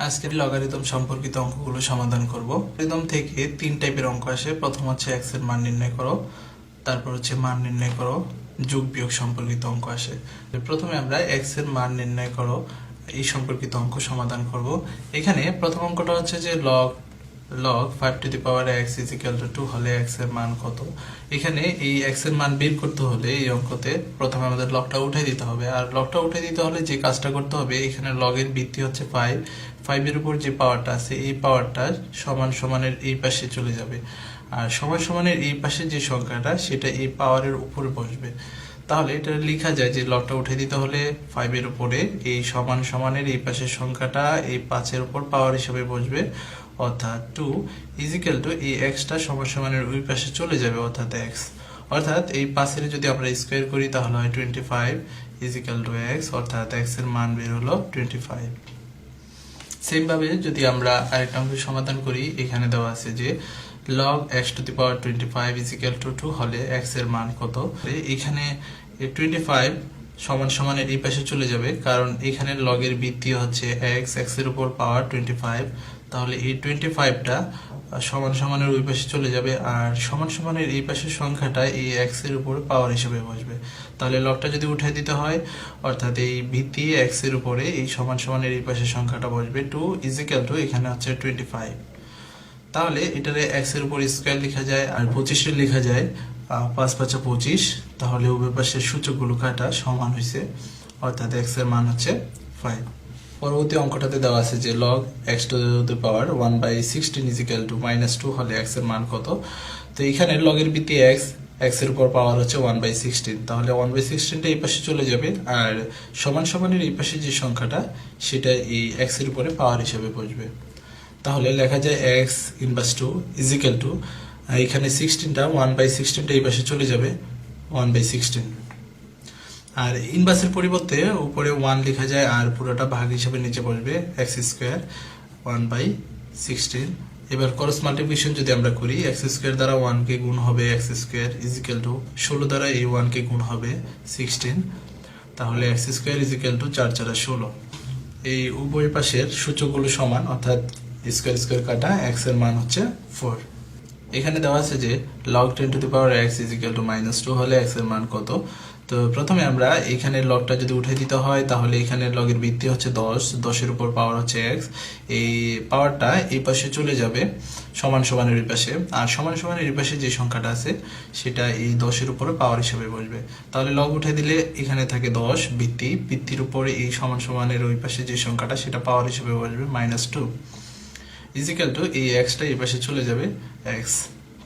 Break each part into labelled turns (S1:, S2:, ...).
S1: আজকে লগারিদম সম্পর্কিত অঙ্কগুলো সমাধান করব। লগারিদম থেকে তিন টাইপের অঙ্ক আসে। প্রথম হচ্ছে x এর মান নির্ণয় করো, তারপর হচ্ছে মান নির্ণয় করো, যোগ বিয়োগ সম্পর্কিত অঙ্ক আসে। প্রথমে আমরা x এর মান নির্ণয় করো এই সম্পর্কিত অঙ্ক সমাধান করব। এখানে প্রথম অঙ্কটা হচ্ছে যে log 5 to the power x is equal to 2 হলে x এর মান কত। এখানে এই x এর মান বের করতে হলে এই অঙ্কতে প্রথমে আমাদের লগটা উঠাই দিতে হবে। আর লগটা উঠাই দিতে হলে যে কাজটা করতে হবে, এখানে লগের ভিত্তি হচ্ছে 5 এর উপর যে পাওয়ারটা আছে এই পাওয়ারটা সমান সমানের এই পাশে চলে যাবে, আর সমান সমানের এই পাশে যে সংখ্যাটা সেটা এই পাওয়ারের উপরে বসবে। তাহলে এটা লেখা যায় যে লগটা উঠে দিতে হলে 5 এর উপরে এই সমান সমানের এই পাশের সংখ্যাটা এই 5 এর উপর পাওয়ার হিসেবে বসবে, অর্থাৎ 2 ইজ ইকুয়াল টু এই এক্সটা সমান সমানের ওই পাশে চলে যাবে, অর্থাৎ এক্স। অর্থাৎ এই 5 এর যদি আমরা স্কোয়ার করি তাহলে হয় 25 ইজ ইকুয়াল টু এক্স, অর্থাৎ এক্স এর মান বের হলো 25। সেম ভাবে যদি আমরা আরেকটা অঙ্কের সমাধান করি, এখানে দেওয়া আছে যে log x to the power 25 is equal to 2 হলে x এর মান কত। এখানে 25 সমান সমানের এই পাশে চলে যাবে, কারণ এখানে log এর ভিত্তি হচ্ছে x এর উপর পাওয়ার 25। তাহলে এই 25টা সমান সমানের ওই পাশে চলে যাবে, আর সমান সমানের এই পাশের সংখ্যাটা এই x এর উপরে পাওয়ার হিসেবে বসবে। তাহলে লগটা যদি উঠাই দিতে হয়, অর্থাৎ এই ভিত্তি x এর উপরে এই সমান সমানের এই পাশের সংখ্যাটা বসবে 2 ইজ ইকুয়াল টু এখানে হচ্ছে 25। তাহলে এটারে x এর উপর স্কয়ার লেখা যায় আর 25 এর লেখা যায় 5 5 25। তাহলে উভয় পাশের সূচকগুলো কাটা সমান হয়েছে, অর্থাৎ x এর মান হচ্ছে 5। পরবর্তী অঙ্কটাতে দেওয়া আছে যে log x to the power 1/16 is equal to -2 হলে x এর মান কত। তো এখানে log এর ভিত্তি x এর উপর পাওয়ার হচ্ছে 1/16, তাহলে 1/16টা এই পাশে চলে যাবে, আর সমান সমানের এই পাশে যে সংখ্যাটা সেটা এই x এর উপরে পাওয়ার হিসেবে বসবে। তাহলে লেখা যায় x inverse 2 is equal to এখানে 16টা 1/16টা এই পাশে চলে যাবে 1/16, আর ইনভার্সের পরিবর্তে উপরে 1 লেখা যায় আর পুরোটা ভাগ হিসেবে নিচে বসবে x স্কয়ার 1/16। এবার ক্রস মাল্টিপ্লিকেশন যদি আমরা করি, x স্কয়ার দ্বারা 1 কে গুণ হবে x square is equal to 16 দ্বারা এই 1 কে গুণ হবে 16, তাহলে x square is equal to 4 4 16। এই উভয় পাশের সূচকগুলো সমান, অর্থাৎ স্কয়ার স্কয়ার কাটা x এর মান হচ্ছে 4। এখানে দেওয়া আছে যে log 10 to the power x is equal to -2 হলে x এর মান কত। তো প্রথমে আমরা এখানে লগটা যদি উঠে দিতে হয়, তাহলে এখানে লগের ভিত্তি হচ্ছে 10 এর উপর পাওয়ার হচ্ছে x, এই পাওয়ারটা এই পাশে চলে যাবে সমান সমানের এই পাশে, আর সমান সমানের এই পাশে যে সংখ্যাটা আছে সেটা এই 10 এর উপরে পাওয়ার হিসেবে বসবে। তাহলে লগ উঠে দিলে এখানে থাকে 10, ভিত্তির উপরে এই সমান সমানের ওই পাশে যে সংখ্যাটা সেটা পাওয়ার হিসেবে বসবে -2 ইজ ইকুয়াল টু এই এক্সটা এই পাশে চলে যাবে এক্স।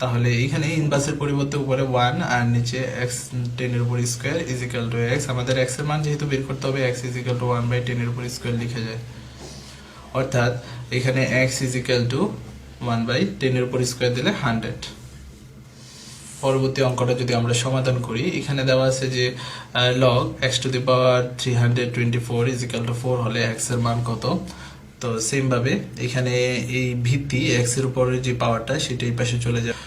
S1: তাহলে এখানে ইনভার্সের পরিবর্তে উপরে 1 আর নিচে x 10 এর উপর square is equal to x। আমাদের x এর মান যেহেতু বের করতে হবে, x ইজ ইকুয়াল টু 1/10 এর উপর স্কয়ার লিখে যায়, অর্থাৎ এখানে x ইজ ইকুয়াল টু 1/10 এর উপর স্কয়ার দিলে 100। পরবর্তী অঙ্কটা যদি আমরা সমাধান করি, এখানে দেওয়া আছে যে log x to the power 324 is equal to 4 হলে x এর মান কত। তো সেম ভাবে এখানে এই ভিত্তি x এর উপরে যে পাওয়ারটা সেটা এই পাশে চলে যাবে,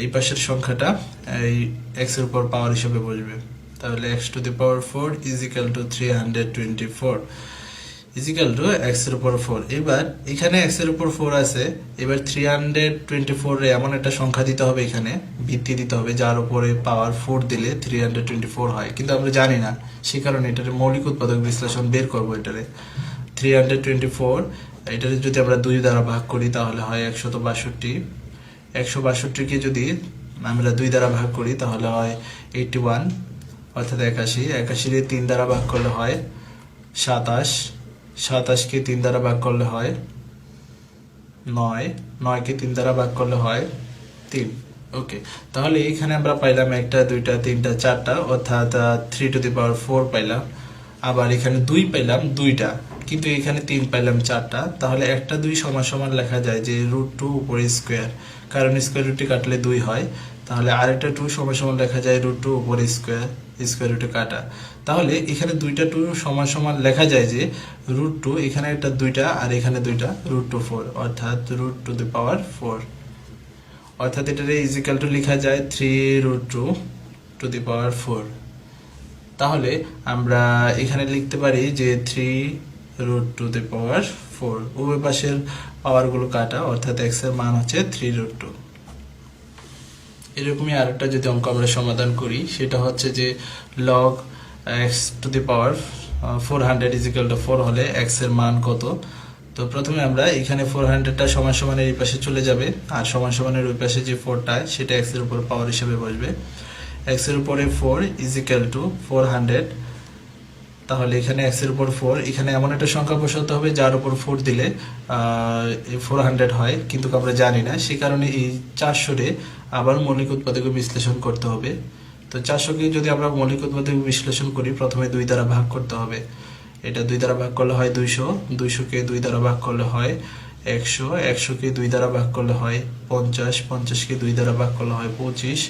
S1: এই পাশের সংখ্যাটা এই x এর উপর পাওয়ার হিসেবে বসবে। তাহলে x to the power 4 is equal to 324 is equal to x এর উপর 4। এবার এখানে x এর উপর 4 আছে, এবার 324 এ এমন একটা সংখ্যা দিতে হবে, এখানে ভিত্তি দিতে হবে যার উপরে পাওয়ার 4 দিলে 324 হয়, কিন্তু আমরা জানি না, সেই কারণে এটার মৌলিক উৎপাদক বিশ্লেষণ বের করব। এটারে 324 এটারে যদি আমরা 2 দ্বারা ভাগ করি তাহলে হয় 162। 162 কে যদি আমরা 2 দ্বারা ভাগ করি তাহলে হয় 81, অর্থাৎ 81। 81 কে 3 দ্বারা ভাগ করলে হয় 27। 27 কে 3 দ্বারা ভাগ করলে হয় 9। 9 কে 3 দ্বারা ভাগ করলে হয় 3। ওকে, তাহলে এখানে আমরা পাইলাম 1টা 2টা 3টা 4টা, অর্থাৎ 3 to the power 4 পাইলাম। আবার এখানে 2 পাইলাম 2টা, কিন্তু এখানে 3 পাইলাম 4টা। তাহলে একটা 2 সমান সমান লেখা যায় যে √2 উপরে স্কয়ার, কারণ স্কয়ার রুটে কাটলে 2 হয়। তাহলে আরেকটা 2 সমান সমান লেখা যায় √2 উপরে স্কয়ার রুটে কাটা। তাহলে এখানে 2টা 2 সমান সমান লেখা যায় যে √2, এখানে একটা 2টা আর এখানে 2টা √2 4, অর্থাৎ √2 to the power 4, অর্থাৎ এটারে ইজ ইকুয়াল টু লেখা যায় 3√2 to the power 4। তাহলে আমরা এখানে লিখতে পারি যে 3 √2⁴ উভয় পাশের পাওয়ার গুলো কাটা, অর্থাৎ x এর মান হচ্ছে 3√2। এরকমই আরেকটা যদি অঙ্ক আমরা সমাধান করি, সেটা হচ্ছে যে log x⁴ হলে x এর মান কত। তো প্রথমে আমরা এখানে 400টা সমান সমানের এই পাশে চলে যাবে, আর সমান সমানের ওই পাশে যে 4টা সেটা x এর উপর পাওয়ার হিসেবে বসবে। x এর উপরে 4 400, তাহলে এখানে x এর উপর 4, এখানে এমন একটা সংখ্যা বসাতে হবে যার উপর 4 দিলে 400 হয়, কিন্তু আমরা জানি না, সে কারণে এই 400-রে আবার মৌলিক উৎপাদক বিশ্লেষণ করতে হবে। তো 400-কে যদি আমরা মৌলিক উৎপাদক বিশ্লেষণ করি, প্রথমে 2 দ্বারা ভাগ করতে হবে। এটা 2 দ্বারা ভাগ করলে হয় 200, 200-কে 2 দ্বারা ভাগ করলে হয় 100, 100-কে 2 দ্বারা ভাগ করলে হয় 50, 50-কে 2 দ্বারা ভাগ করলে হয় 25,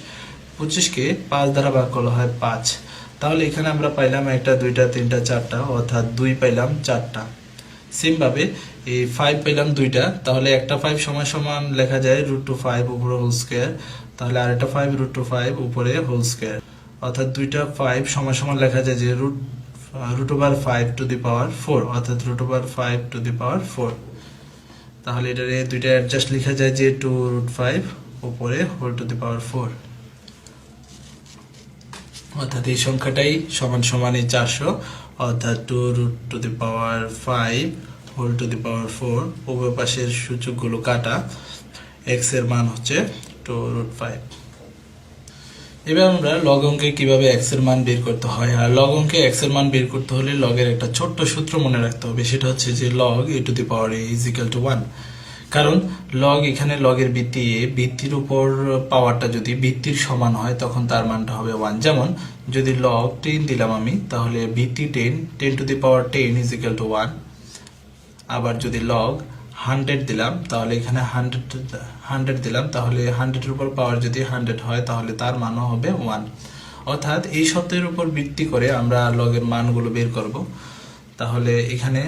S1: 25-কে 5 দ্বারা ভাগ করলে হয় 5। তাহলে এখানে আমরা পাইলাম 1টা 2টা 3টা 4টা, অর্থাৎ 2 পাইলাম 4টা। সেম ভাবে এই 5 পাইলাম 2টা, তাহলে একটা 5 সমান সমান লেখা যায় √5 উপরে হোল স্কয়ার, তাহলে আরেকটা 5 √5 উপরে হোল স্কয়ার, অর্থাৎ 2টা 5 সমান সমান লেখা যায় যে √5⁴, অর্থাৎ √5⁴। তাহলে এটারে 2টা অ্যাডজাস্ট লেখা যায় যে 2√5 উপরে √4, অর্থাৎ এই সংখ্যাটাই সমান সমান এই 400, অর্থাৎ 2√5⁴ উভয় পাশের সূচকগুলো কাটা, x এর মান হচ্ছে 2√5। এবার আমরা লগ অঙ্কে কিভাবে x এর মান বের করতে হয়, আর লগ অঙ্কে x এর মান বের করতে হলে লগের একটা ছোট্ট সূত্র মনে রাখতে হবে, সেটা হচ্ছে যে log a to the power a is equal to 1। কারণ লগ এখানে লগের ভিত্তি a, ভিত্তির উপর পাওয়ারটা যদি ভিত্তির সমান হয় তখন তার মানটা হবে 1। যেমন যদি log 10 দিলাম আমি, তাহলে ভিত্তি 10 to the power 10 is equal to 1। আবার যদি log 100 দিলাম, তাহলে এখানে 100 দিলাম, তাহলে 100 এর উপর পাওয়ার যদি 100 হয় তাহলে তার মানও হবে 1। অর্থাৎ এই সত্যের উপর ভিত্তি করে আমরা লগের মানগুলো বের করব। তাহলে এখানে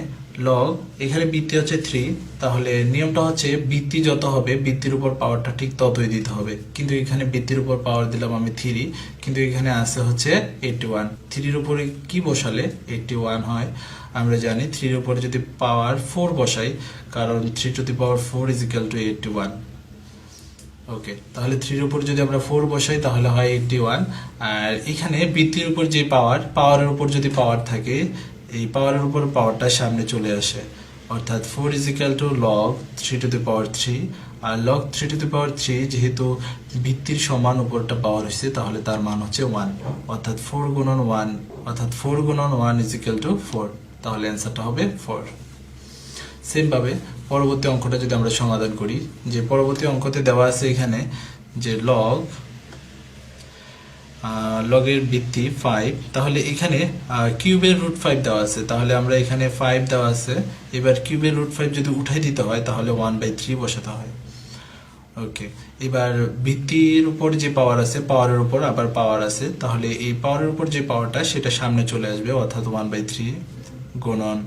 S1: লগ, এখানে ভিত্তি হচ্ছে 3, তাহলে নিয়মটা হচ্ছে ভিত্তি যত হবে ভিত্তির উপর পাওয়ারটা ঠিক ততই দিতে হবে, কিন্তু এখানে ভিত্তির উপর পাওয়ার দিলাম আমি 3, কিন্তু এখানে আছে হচ্ছে 81। 3-এর উপরে কি বসালে 81 হয়? আমরা জানি 3-এর উপরে যদি পাওয়ার 4 বসাই, কারণ 3⁴ is equal to 81। ওকে, তাহলে 3-এর উপর যদি আমরা 4 বসাই তাহলে হয় 81। আর এখানে ভিত্তির উপর যে পাওয়ারের উপর যদি পাওয়ার থাকে, এই পাওয়ারের উপর পাওয়ারটা সামনে চলে আসে, অর্থাৎ 4 is equal to log 3⁴, R log 3⁴ যেহেতু ভিত্তির সমান উপরটা পাওয়ার হচ্ছে, তাহলে তার মান হচ্ছে 1, অর্থাৎ 4 গুণন 1, অর্থাৎ 4 গুণন 1 is equal to 4, তাহলে অ্যান্সারটা হবে 4। সেম ভাবে পরবর্তী অঙ্কটা যদি আমরা সমাধান করি, যে পরবর্তী অঙ্কতে দেওয়া আছে এখানে যে লগের ভিত্তি 5, তাহলে এখানে কিউবের √5 দেওয়া আছে, তাহলে আমরা এখানে 5 দেওয়া আছে, এবার কিউবের √5 যদি উঠাই দিতে হয় তাহলে 1/3 বসাতে হয়। ওকে, এবার ভিত্তির উপর যে পাওয়ার আছে, পাওয়ারের উপর আবার পাওয়ার আছে, তাহলে এই পাওয়ারের উপর যে পাওয়ারটা সেটা সামনে চলে আসবে, অর্থাৎ 1/3 গুণন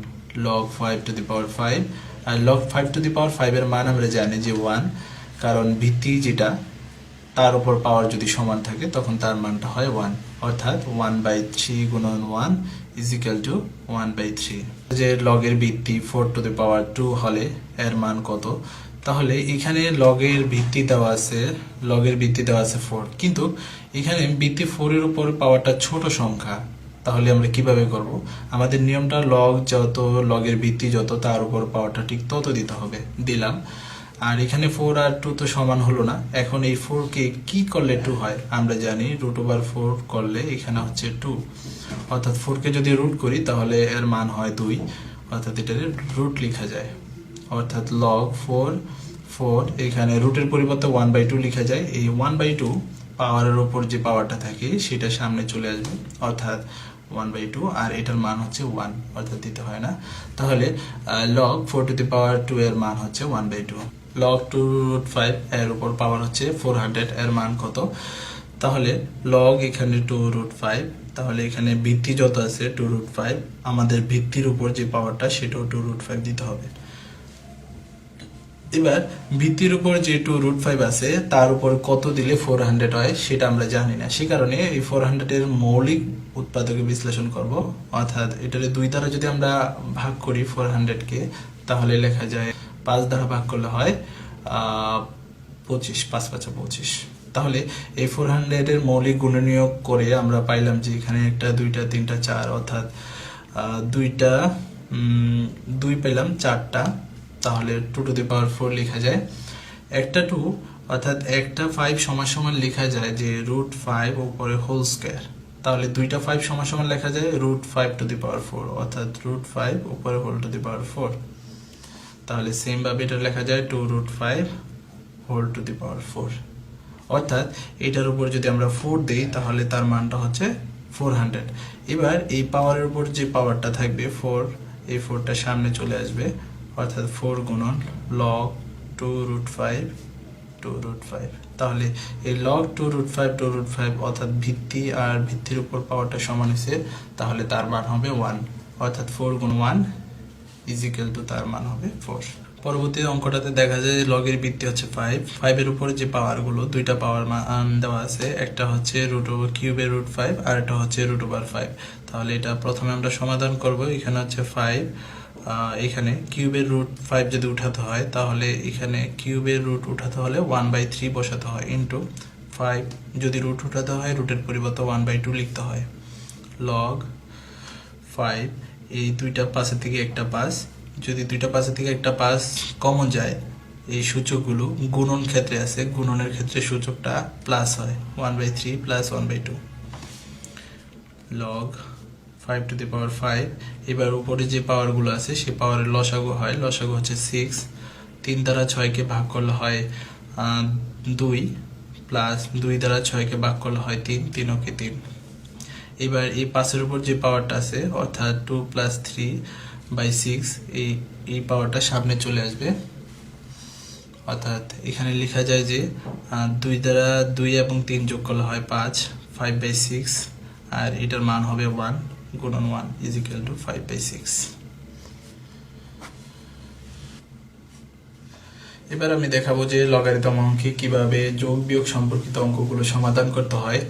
S1: log 5⁵, আর log 5⁵ এর মান আমরা জানি যে 1, কারণ ভিত্তি যেটা তার উপর পাওয়ার যদি সমান থাকে তখন তার মানটা হয় 1, অর্থাৎ 1/3 গুণন 1 is equal to 1/3। যে লগের ভিত্তি 4⁴ হলে এর মান কত? তাহলে এখানে লগের ভিত্তি দেওয়া আছে 4, কিন্তু এখানে ভিত্তি 4 এর উপর পাওয়ারটা ছোট সংখ্যা, তাহলে আমরা কিভাবে করব? আমাদের নিয়মটা লগের ভিত্তি যত তার উপর পাওয়ারটা ঠিক তত দিতে হবে, দিলাম। আর এখানে 4 আর 2 তো সমান হলো না, এখন এই 4 কে কি করলে 2 হয়? আমরা জানি √4 করলে এখানে হচ্ছে 2, অর্থাৎ 4 কে যদি রুট করি তাহলে এর মান হয় 2, অর্থাৎ এটার রুট লেখা যায়, অর্থাৎ log 4 এখানে রুটের পরিবর্তে 1/2 লেখা যায়। এই 1/2 পাওয়ারের উপর যে পাওয়ারটা থাকে সেটা সামনে চলে আসবে, অর্থাৎ 1/2, আর এটার মান হচ্ছে 1, অর্থাৎ দিতে হয় না। তাহলে log 4⁴ এর মান হচ্ছে 1/2। log 2√5 এর উপর পাওয়ার হচ্ছে 400, এর মান কত? তাহলে log এখানে 2√5, তাহলে এখানে ভিত্তি যত আছে 2√5, আমাদের ভিত্তির উপর যে পাওয়ারটা সেটাও 2√5 দিতে হবে। এবার ভিত্তির উপর যে 2√5 আছে তার উপর কত দিলে 400 হয় সেটা আমরা জানি না, সে কারণে এই 400 এর মৌলিক উৎপাদকে বিশ্লেষণ করব। অর্থাৎ এটারে 2 দ্বারা যদি আমরা ভাগ করি 400 কে, তাহলে লেখা যায় 5 দ্বারা ভাগ করলে হয় 25, 5 5 25। তাহলে এই 400 এর মৌলিক গুণনীয়ক করে আমরা পাইলাম যে এখানে একটা, দুইটা, তিনটা, চার, অর্থাৎ দুইটা, 2 পেলাম, চারটা, তাহলে 2 টু দি পাওয়ার 4 লেখা যায়। একটা 2 অর্থাৎ একটা 5 সমান সমান লেখা যায় যে √5 উপরে হোল স্কয়ার, তাহলে দুইটা 5 সমান সমান লেখা যায় √5 টু দি পাওয়ার 4, অর্থাৎ √5 উপরে হোল টু দি পাওয়ার 4। তাহলে সেম ভাবে এটা লেখা যায় 2√5 হোল টু দি পাওয়ার 4। অর্থাৎ এটার উপর যদি আমরা 4 দেই তাহলে তার মানটা হচ্ছে 400। এবার এই পাওয়ারের উপর যে পাওয়ারটা থাকবে 4, এই 4টা সামনে চলে আসবে, অর্থাৎ 4 গুণন log 2√5 2√5। তাহলে এই log 2√5 2√5 অর্থাৎ ভিত্তি আর ভিত্তির উপর পাওয়ারটা সমান হয়েছে, তাহলে তার মান হবে 1, অর্থাৎ 4 গুণ 1 ইজিক্যাল টু তার মান হবে 4। পরবর্তী অঙ্কটাতে দেখা যায় লগের ভিত্তি হচ্ছে 5 এর উপরে যে পাওয়ারগুলো, দুইটা পাওয়ার মান দেওয়া আছে, একটা হচ্ছে কিউবের √5 আর একটা হচ্ছে √5। তাহলে এটা প্রথমে আমরা সমাধান করব। এখানে হচ্ছে 5, এখানে কিউবের √5 যদি উঠাতে হয় তাহলে এখানে কিউবের রুট উঠাতে হলে 1/3 বসাতে হয়, ইন্টু 5 যদি রুট উঠাতে হয় রুটের পরিবর্তে 1/2 লিখতে হয়। লগ 5, এই দুইটা পাশের থেকে একটা পাস, যদি দুইটা পাশের থেকে একটা পাস কমন যায়, এই সূচকগুলো গুণন ক্ষেত্রে আছে, গুণনের ক্ষেত্রে সূচকটা প্লাস হয়, 1/3 plus 1/2 log 5 to the power 5। এবার উপরে যে পাওয়ারগুলো আছে সেই পাওয়ারের লসাগু হয়, লসাগু হচ্ছে 6। 3 দ্বারা 6কে ভাগ করলে হয় 2, প্লাস 2 দ্বারা 6কে ভাগ করলে হয় 3, 3 ওকে 3। এবার এই 5-এর উপর যে পাওয়ারটা আছে অর্থাৎ 2 + 3/6, এই পাওয়ারটা সামনে চলে আসবে, অর্থাৎ এখানে লেখা যায় যে 2 দ্বারা 2 এবং 3 যোগ করলে হয় 5, 5/6, আর এটার মান হবে 1 গুণন 1 ইজিক্যাল টু 5/6। এবার আমি দেখাবো যে লগারিদম অঙ্কে কিভাবে যোগ বিয়োগ সম্পর্কিত অঙ্কগুলো সমাধান করতে হয়।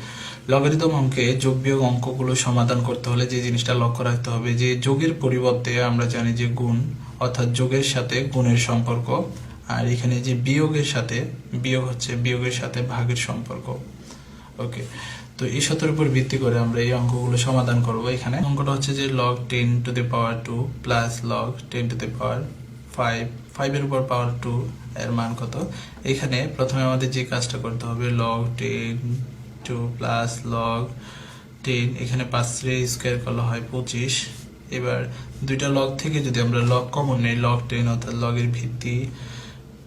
S1: লগারিদম অঙ্কে যোগ বিয়োগ অঙ্কগুলো সমাধান করতে হলে যে জিনিসটা লক্ষ্য রাখতে হবে যে যোগের পরিবর্তে আমরা জানি যে গুণ, অর্থাৎ যোগের সাথে গুণের সম্পর্ক, আর এখানে যে বিয়োগের সাথে, বিয়োগ হচ্ছে বিয়োগের সাথে ভাগের সম্পর্ক। ওকে, তো এই সূত্রের উপর ভিত্তি করে আমরা এই অঙ্কগুলো সমাধান করব। এখানে অঙ্কটা হচ্ছে যে log 10 to the power 2 plus log 10 to the power 5 এর উপর পাওয়ার 2 এর মান কত। এখানে প্রথমে আমাদের যে কাজটা করতে হবে log 10 2 প্লাস log 10, এখানে 5 স্কয়ার করলে হয় 25। এবার দুইটা লগ থেকে যদি আমরা লগ কমন নেই, log 10 অর্থাৎ লগের ভিত্তি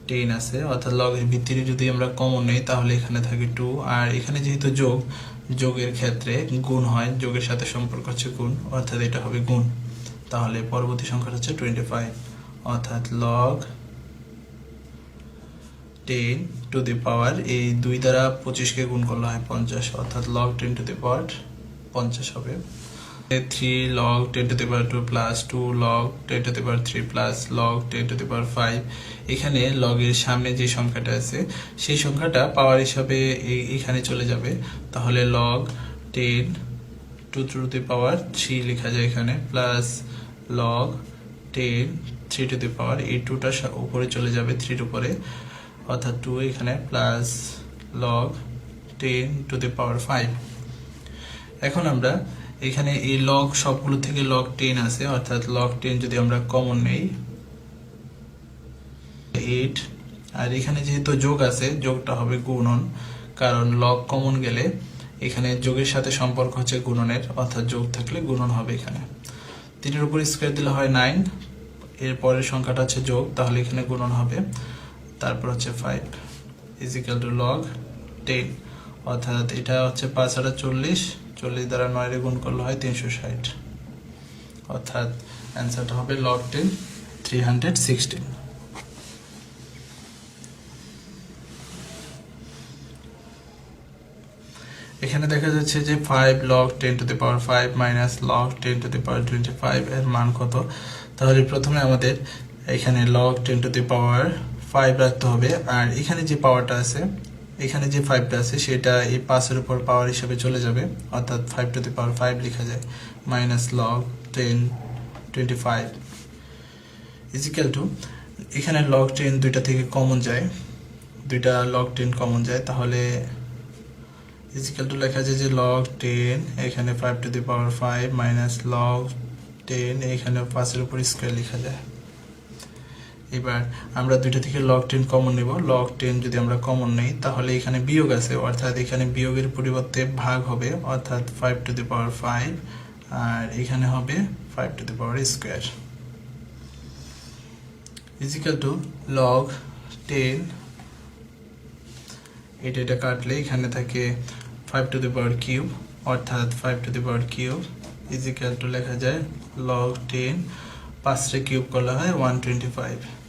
S1: 10 আছে, অর্থাৎ লগের ভিত্তির যদি আমরা কমন নেই তাহলে এখানে থাকে 2, আর এখানে যেহেতু যোগের ক্ষেত্রে গুণ হয়, যোগের সাথে সম্পর্ক হচ্ছে গুণ, অর্থাৎ এটা হবে গুণ। তাহলে পরবর্তী সংখ্যাটা হচ্ছে 25, অর্থাৎ log 10 টু দি পাওয়ার, এই 2 দ্বারা 25কে গুণ করলে হয় 50, অর্থাৎ log 10 টু দি পাওয়ার 50 হবে। 3 log 10 to the power 2 plus 2 log 10 to the power 3 plus log 10 to the power 5। এখানে লগের সামনে যে সংখ্যাটা আছে সেই সংখ্যাটা পাওয়ার হিসাবে এখানে চলে যাবে, তাহলে log 10 2 to the power 3 লেখা যায় এখানে, plus log 10 3 to the power, এই 2টা উপরে চলে যাবে 3 এর উপরে, অর্থাৎ 2 এখানে, plus log 10 to the power 5। এখন আমরা এখানে এই log সবগুলো থেকে log 10 আছে, অর্থাৎ log 10 যদি আমরা কমন নেই 8, আর এখানে যেহেতু যোগ আছে যোগটা হবে গুণন, কারণ log কমন গেলে এখানে যোগের সাথে সম্পর্ক হচ্ছে গুণনের, অর্থাৎ যোগ থাকলে গুণন হবে। এখানে 3 এর উপর স্কয়ার দিলে হয় 9, এর পরের সংখ্যাটা হচ্ছে যোগ, তাহলে এখানে গুণন হবে, তারপর হচ্ছে 5 ইজিক্যাল টু log 10, অর্থাৎ এটা হচ্ছে 5 আর 40, 40 দ্বারা 9 গুণ করলে হয় 360, অর্থাৎ অ্যান্সারটা হবে log 10 316। এখানে দেখা যাচ্ছে যে 5 log 10 to the power 5 minus log 10 to the power 25 এর মান কত। তাহলে প্রথমে আমাদের এখানে log 10 to the power 5 রাখতে হবে। আর এখানে যে পাওয়ারটা আছে, এখানে যে 5টা আছে সেটা এই 5-এর উপর পাওয়ার হিসেবে চলে যাবে, অর্থাৎ 5 টু দি পাওয়ার 5 লেখা যায় মাইনাস লগ 10 25 ইজিক্যাল টু, এখানে লগ 10 দুইটা থেকে কমন যায়, দুইটা লগ 10 কমন যায়, তাহলে ইজিক্যাল টু লেখা যায় যে লগ 10 এখানে 5 to the power 5 minus log 10 এখানে 5-এর উপর স্কোয়ার লেখা যায়। এবার আমরা দুইটা থেকে লগ 10 কমন নেব। লগ 10 যদি আমরা কমন নেই তাহলে এখানে বিয়োগ আছে, অর্থাৎ এখানে বিয়োগের পরিবর্তে ভাগ হবে, অর্থাৎ 5 টু দি পাওয়ার 5 আর এখানে হবে 5 to the power square equal to log 10, এটা কাটলে এখানে থাকে 5 টু দি পাওয়ার কিউব, অর্থাৎ 5 to the power cube equal to লেখা যায় লগ 10 5 রে কিউব করলে হয় 125।